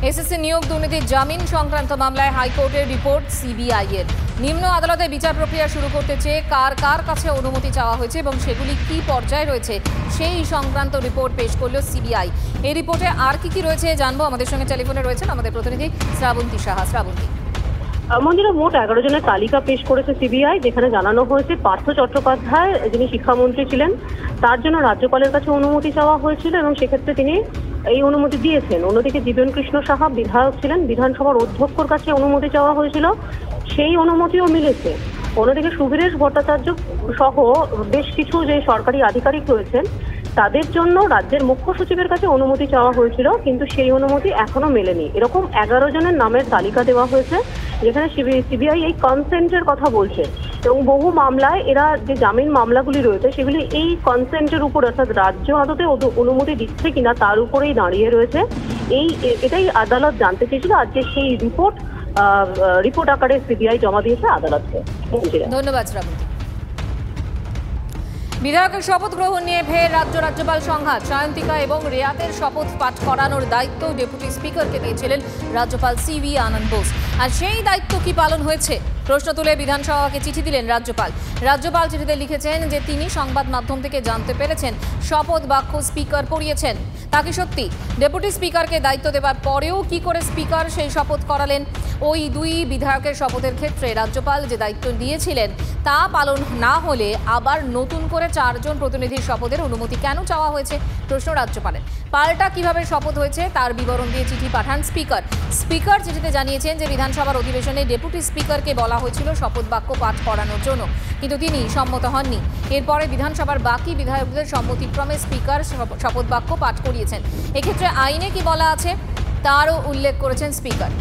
SSC নিয়োগ দুর্নীতির জামিন সংক্রান্ত মামলায় হাইকোর্টের রিপোর্ট সিবিআই এর। নিম্ন আদালতে বিচার প্রক্রিয়া শুরু করতে চেয়ে কার কার কাছে অনুমতি চাওয়া হয়েছে এবং সেগুলি কি পর্যায়ে রয়েছে সেই সংক্রান্ত রিপোর্ট পেশ করল সিবিআই। এই রিপোর্টে আর কি রয়েছে জানবো। আমাদের সঙ্গে টেলিফোনে রয়েছেন আমাদের প্রতিনিধি শ্রাবন্তী সাহা। শ্রাবন্তী, মন্দিরা মোট 11 জনের তালিকা পেশ করেছে সিবিআই, যেখানে জানানো হয়েছে পার্থ চট্টোপাধ্যায়, যিনি শিক্ষামন্ত্রী ছিলেন, তার জন্য রাজ্যপালের কাছে অনুমতি চাওয়া হয়েছিল এবং সেক্ষেত্রে তিনি এই অনুমতি দিয়েছেন। অন্যদিকে জীবন কৃষ্ণ সাহা বিধায়ক ছিলেন, বিধানসভার অধ্যক্ষর কাছে অনুমতি চাওয়া হয়েছিল, সেই অনুমতিও মিলেছে। অন্যদিকে সুবীরেশ ভট্টাচার্য সহ বেশ কিছু যে সরকারি আধিকারিক রয়েছেন তাদের জন্য রাজ্যের মুখ্য সচিবের কাছে অনুমতি চাওয়া হয়েছিল, কিন্তু সেই অনুমতি এখনো মেলেনি। এরকম 11 জনের নামের তালিকা দেওয়া হয়েছে, যেখানে সিবিআই এই কনসেন্টের কথা বলছে এবং বহু মামলায় এরা যে জামিন মামলাগুলি রয়েছে সেগুলি এই কনসেন্টের উপর, অর্থাৎ রাজ্য আদতে অনুমতি দিচ্ছে কিনা তার উপরেই দাঁড়িয়ে রয়েছে। এটাই আদালত জানতে চেয়েছিল। আজকে সেই রিপোর্ট আকারে সিবিআই জমা দিয়েছে আদালতকে। ধন্যবাদ শ্রাবন্তী। বিধায়কের শপথ গ্রহণ নিয়ে ফের রাজ্যপাল সংঘাত। সায়ন্তিকা এবং রেয়াতের শপথ পাঠ করানোর দায়িত্ব ডেপুটি স্পিকারকে দিয়েছিলেন রাজ্যপাল সিভি আনন্দ বোস। আর সেই দায়িত্ব কি পালন হয়েছে প্রশ্ন তুলে বিধানসভাকে চিঠি দিলেন রাজ্যপাল চিঠিতে লিখেছেন যে তিনি সংবাদ মাধ্যম থেকে জানতে পেরেছেন শপথ বাক্য স্পিকার পড়িয়েছেন। তা কি সত্যি? ডেপুটি স্পিকারকে দায়িত্ব দেওয়ার পরেও কি করে স্পিকার সেই শপথ করালেন? ওই দুই বিধায়কের শপথের ক্ষেত্রে রাজ্যপাল যে দায়িত্ব দিয়েছিলেন তা পালন না হলে আবার নতুন করে 4 জন প্রতিনিধির শপথের অনুমতি কেন চাওয়া হয়েছে প্রশ্ন রাজ্যপালের। পাল্টা কিভাবে শপথ হয়েছে তার বিবরণ দিয়ে চিঠি পাঠান স্পিকার চিঠিতে জানিয়েছেন যে বিধানসভার অধিবেশনে ডেপুটি স্পিকারকে বলা হয়েছিল শপথ বাক্য পাঠ করানোর জন্য, কিন্তু তিনি সম্মত হননি। এরপরে বিধানসভার বাকি বিধায়কদের সম্মতিক্রমে স্পিকার শপথ বাক্য পাঠ করিয়েছেন। এক্ষেত্রে আইনে কি বলা আছে তারও উল্লেখ করেছেন স্পিকার।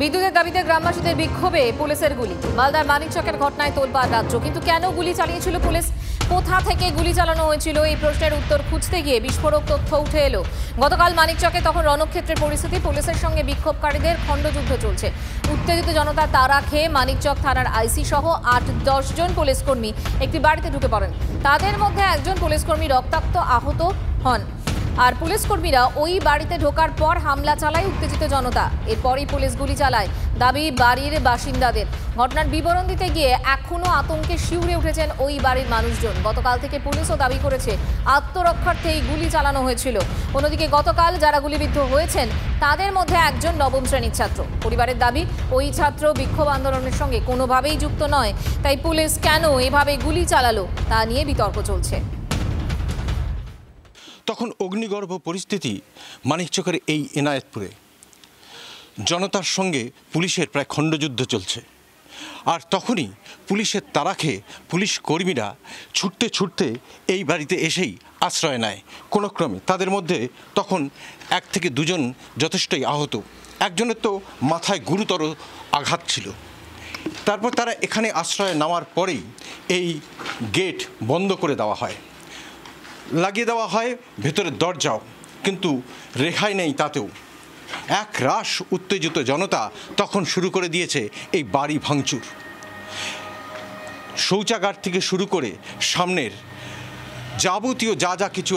বিদ্যুতের দাবিতে গ্রামবাসীদের বিক্ষোভে পুলিশের গুলি। মালদার মানিকচকের ঘটনায় তোলপাড় রাজ্য, কিন্তু কেন গুলি চালিয়েছিল পুলিশ? কোথা থেকে গুলি চালানো হয়েছিল এই প্রশ্নের উত্তর খুঁজতে গিয়ে বিস্ফোরক তথ্য উঠে এলো। গতকাল মানিকচকে তখন রণক্ষেত্রের পরিস্থিতি, পুলিশের সঙ্গে বিক্ষোভকারীদের খণ্ডযুদ্ধ চলছে। উত্তেজিত জনতা তাড়া খেয়ে মানিকচক থানার আইসি সহ 8-10 জন পুলিশকর্মী একটি বাড়িতে ঢুকে পড়েন। তাদের মধ্যে একজন পুলিশকর্মী রক্তাক্ত আহত হন। আর পুলিশকর্মীরা ওই বাড়িতে ঢোকার পর হামলা চালায় উত্তেজিত জনতা। এরপরই পুলিশ গুলি চালায়, দাবি বাড়ির বাসিন্দাদের। ঘটনার বিবরণ দিতে গিয়ে এখনও আতঙ্কে শিউরে উঠেছেন ওই বাড়ির মানুষজন। গতকাল থেকে পুলিশও দাবি করেছে আত্মরক্ষার্থেই গুলি চালানো হয়েছিল। অন্যদিকে গতকাল যারা গুলিবিদ্ধ হয়েছেন তাদের মধ্যে একজন 9ম শ্রেণীর ছাত্র। পরিবারের দাবি ওই ছাত্র বিক্ষোভ আন্দোলনের সঙ্গে কোনোভাবেই যুক্ত নয়, তাই পুলিশ কেন এভাবে গুলি চালালো তা নিয়ে বিতর্ক চলছে। তখন অগ্নিগর্ভ পরিস্থিতি মানিকচকের এই এনায়েতপুরে। জনতার সঙ্গে পুলিশের প্রায় খণ্ডযুদ্ধ চলছে। আর তখনই পুলিশের তাড়া খেয়ে পুলিশ কর্মীরা ছুটতে ছুটতে এই বাড়িতে এসেই আশ্রয় নেয় কোনো ক্রমে। তাদের মধ্যে তখন 1 থেকে 2 জন যথেষ্টই আহত, একজনের তো মাথায় গুরুতর আঘাত ছিল। তারপর তারা এখানে আশ্রয় নেওয়ার পরেই এই গেট বন্ধ করে দেওয়া হয়, লাগিয়ে দেওয়া হয় ভেতরের দরজাও, কিন্তু রেহাই নেই তাতেও। এক রাশ উত্তেজিত জনতা তখন শুরু করে দিয়েছে এই বাড়ি ভাঙচুর। শৌচাগার থেকে শুরু করে সামনের যাবতীয় যা কিছু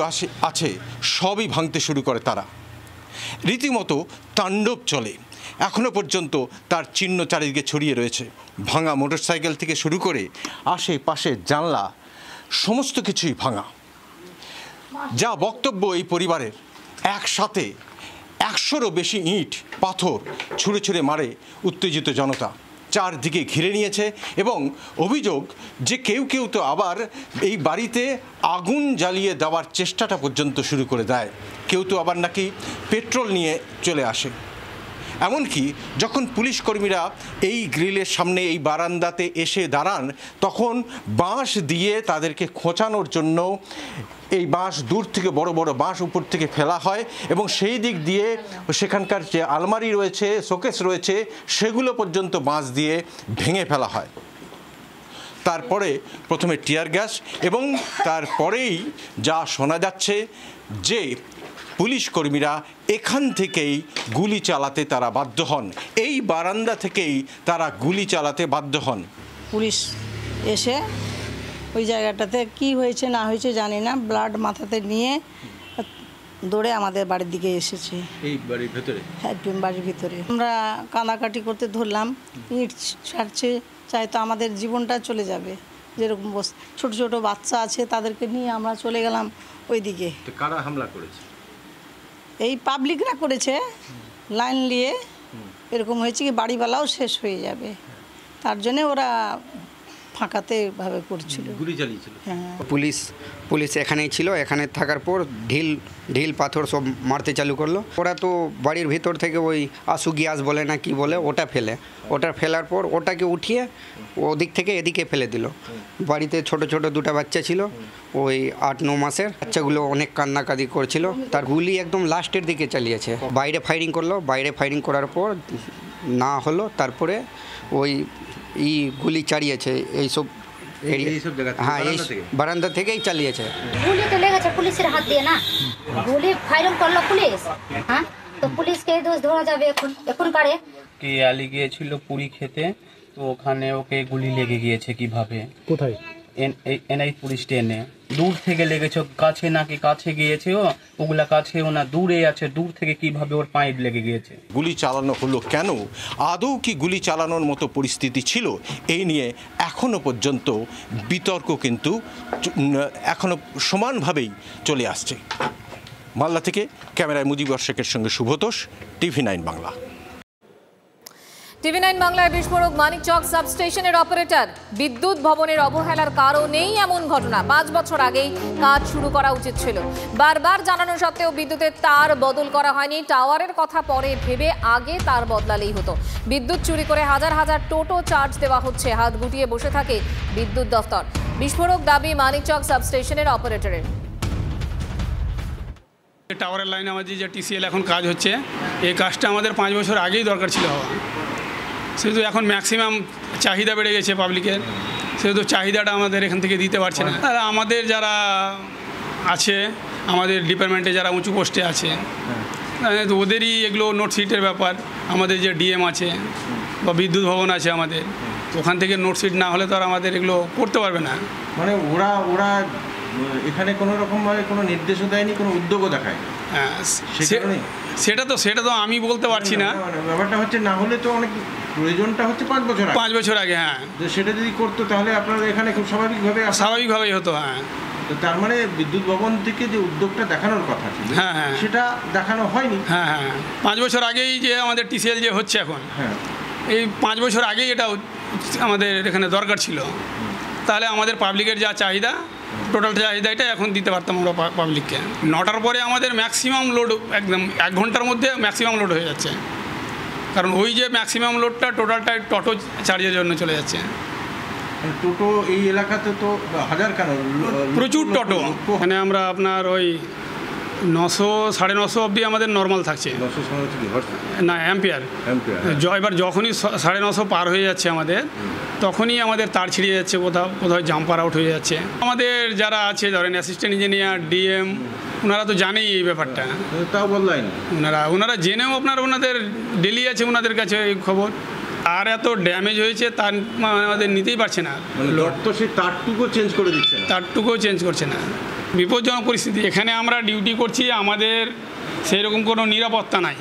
আছে সবই ভাঙতে শুরু করে তারা। রীতিমতো তাণ্ডব চলে, এখনও পর্যন্ত তার চিহ্ন চারিদিকে ছড়িয়ে রয়েছে। ভাঙা মোটরসাইকেল থেকে শুরু করে আশেপাশে জানলা সমস্ত কিছুই ভাঙা। যা বক্তব্য এই পরিবারের, একসাথে 100-এরও বেশি ইট পাথর ছুঁড়ে ছুঁড়ে মারে উত্তেজিত জনতা, চারদিকে ঘিরে নিয়েছে। এবং অভিযোগ যে কেউ তো আবার এই বাড়িতে আগুন জ্বালিয়ে দেওয়ার চেষ্টাটা পর্যন্ত শুরু করে দেয়। কেউ তো আবার নাকি পেট্রোল নিয়ে চলে আসে। এমনকি যখন পুলিশ কর্মীরা এই গ্রিলের সামনে এই বারান্দাতে এসে দাঁড়ান, তখন বাঁশ দিয়ে তাদেরকে খোঁচানোর জন্য এই বাঁশ দূর থেকে বড় বড় বাঁশ উপর থেকে ফেলা হয় এবং সেই দিক দিয়ে সেখানকার যে আলমারি রয়েছে, শোকেস রয়েছে, সেগুলো পর্যন্ত বাঁশ দিয়ে ভেঙে ফেলা হয়। তারপরে প্রথমে টিয়ার গ্যাস এবং তারপরেই যা শোনা যাচ্ছে যে পুলিশ কর্মীরা এখান থেকেই গুলি চালাতে তারা বাধ্য হন, এই বারান্দা থেকেই তারা গুলি চালাতে বাধ্য হন। পুলিশ এসে ওই জায়গাটাতে কি হয়েছে না হয়েছে জানি না, ব্লাড মাথাতে নিয়ে দৌড়ে আমাদের বাড়ির দিকে এসেছে। এই বাড়ির ভেতরে? হ্যাঁ, বাড়ির ভিতরে আমরা কাঁদাকাটি করতে ধরলাম, ইট ছাড়ছে, চাই তো আমাদের জীবনটা চলে যাবে। যেরকম ছোট ছোট বাচ্চা আছে তাদেরকে নিয়ে আমরা চলে গেলাম ওইদিকে। কারা হামলা করেছে? এই পাবলিকরা করেছে, লাইন নিয়ে। এরকম হয়েছে কি বাড়িওয়ালাও শেষ হয়ে যাবে, তার জন্যে ওরা ফাঁকাতে ভাবে করছিল, গুলি চালিয়েছিল। হ্যাঁ, পুলিশ এখানেই ছিল। এখানে থাকার পর ঢিল পাথর সব মারতে চালু করলো। ওরা তো বাড়ির ভিতর থেকে ওই আসু গ্যাস বলে না কি বলে ওটা ফেলার পর ওটাকে উঠিয়ে ওদিক থেকে এদিকে ফেলে দিল। বাড়িতে ছোট ছোট দুটো বাচ্চা ছিল, ওই 8-9 মাসের বাচ্চাগুলো অনেক কান্নাকাটি করছিল। তার গুলি একদম লাস্টের দিকে চালিয়েছে। বাইরে ফায়ারিং করলো, বাইরে ফায়ারিং করার পর না হলো, তারপরে ওই গুলি চালিয়েছে এইসব হ্যাঁ, এই বারান্দা থেকেই চালিয়েছে। গুলি তো লেগেছে পুলিশের হাত দিয়ে না, গুলি ফায়ারিং করলো পুলিশ। হ্যাঁ, তো পুলিশকে দোষ ধরা যাবে এখন পারে কি? আলি গিয়েছিল পুরি খেতে, তো ওখানে ওকে গুলি লেগে গিয়েছে। কিভাবে? কোথায়? এনআই পুলিশ স্টেশনে। দূর থেকে লেগেছে, কাছে নাকি কাছে গিয়েছে ওগুলা কাছেও না, দূরে আছে। দূর থেকে কিভাবে ওর পায়ে লেগে গিয়েছে? গুলি চালানো হলো কেন? আদৌ কি গুলি চালানোর মতো পরিস্থিতি ছিল? এই নিয়ে এখনো পর্যন্ত বিতর্ক কিন্তু এখনো সমানভাবেই চলে আসছে। মালদা থেকে ক্যামেরায় মুজিবর শেখের সঙ্গে শুভতোষ, TV9 বাংলা। TV9 বাংলায় বিস্ফোরক মানিকচক সাবস্টেশনের অপারেটর। বিদ্যুৎ ভবনের অবহেলার কারণেই এমন ঘটনা। 5 বছর আগেই কাজ শুরু করা উচিত ছিল। বারবার জানানো সত্ত্বেও বিদ্যুতের তার বদল করা হয়নি। টাওয়ারের কথা পরে ভেবে আগে তার বদলালেই হতো। বিদ্যুৎ চুরি করে হাজার হাজার টোটো চার্জ দেওয়া হচ্ছে, হাত গুটিয়ে বসে থাকে বিদ্যুৎ দফতর। বিস্ফোরক দাবি মানিকচক সাবস্টেশনের অপারেটরের। টাওয়ারের লাইনে আমাদের যে TCL এখন কাজ হচ্ছে, এই কাজটা আমাদের 5 বছর আগেই দরকার ছিল হওয়া। সেহেতু এখন ম্যাক্সিমাম চাহিদা বেড়ে গেছে পাবলিকের, সেহেতু চাহিদাটা আমাদের এখান থেকে দিতে পারছে না। আর আমাদের যারা আছে, আমাদের ডিপার্টমেন্টে যারা উঁচু পোস্টে আছে, তো ওদেরই এগুলো নোটশিটের ব্যাপার। আমাদের যে DM আছে বা বিদ্যুৎ ভবন আছে আমাদের, ওখান থেকে নোটশিট না হলে তো আর আমাদের এগুলো করতে পারবে না। মানে ওরা এখানে কোনো রকমভাবে কোনো নির্দেশও দেয়নি, কোনো উদ্যোগও দেখায়? হ্যাঁ, সেটা তো আমি বলতে পারছি না। ব্যাপারটা হচ্ছে না হলে তো অনেক প্রয়োজনটা হচ্ছে 5 বছর আগে। হ্যাঁ, সেটা যদি করতো তাহলে আপনারা এখানে খুব স্বাভাবিকভাবেই হতো। হ্যাঁ, তো তার মানে বিদ্যুৎ ভবন থেকে যে উদ্যোগটা দেখানোর কথা ছিল, হ্যাঁ, সেটা দেখানো হয়নি। হ্যাঁ, 5 বছর আগেই যে আমাদের TCL যে হচ্ছে এখন, হ্যাঁ, এই 5 বছর আগেই এটা আমাদের এখানে দরকার ছিল। তাহলে আমাদের পাবলিকের যা চাহিদা, টোটাল চাহিদাটা এখন দিতে পারতাম আমরা পাবলিককে। 9টার পরে আমাদের ম্যাক্সিমাম লোড একদম 1 ঘন্টার মধ্যে ম্যাক্সিমাম লোড হয়ে যাচ্ছে। কারণ ওই যে ম্যাক্সিমাম লোডটা টোটালটাই টোটো চার্জের জন্য চলে যাচ্ছে। টোটো এই এলাকাতে তো হাজার কেন, প্রচুর টোটো। এখানে আমরা আপনার ওই 900 সাড়ে 900 অবধি আমাদের নর্মাল থাকছে, না অ্যাম্পিয়ার। এবার যখনই 950 পার হয়ে যাচ্ছে আমাদের, তখনই আমাদের তার ছিঁড়ে যাচ্ছে, কোথাও জাম্পার আউট হয়ে যাচ্ছে। আমাদের যারা আছে ধরেন অ্যাসিস্ট্যান্ট ইঞ্জিনিয়ার, DM, ওনারা তো জানেই এই ব্যাপারটা। তাও বললেন ওনারা জেনেও ওনাদের ডেলি আছে ওনাদের কাছে এই খবর। আর এত ড্যামেজ হয়েছে তার আমাদের নিতেই পারছে না। তো সেই তারটুকু চেঞ্জ করে দিচ্ছে না, তারটুকুও চেঞ্জ করছে না। বিপজ্জনক পরিস্থিতি। এখানে আমরা ডিউটি করছি, আমাদের সেই রকম কোনো নিরাপত্তা নাই।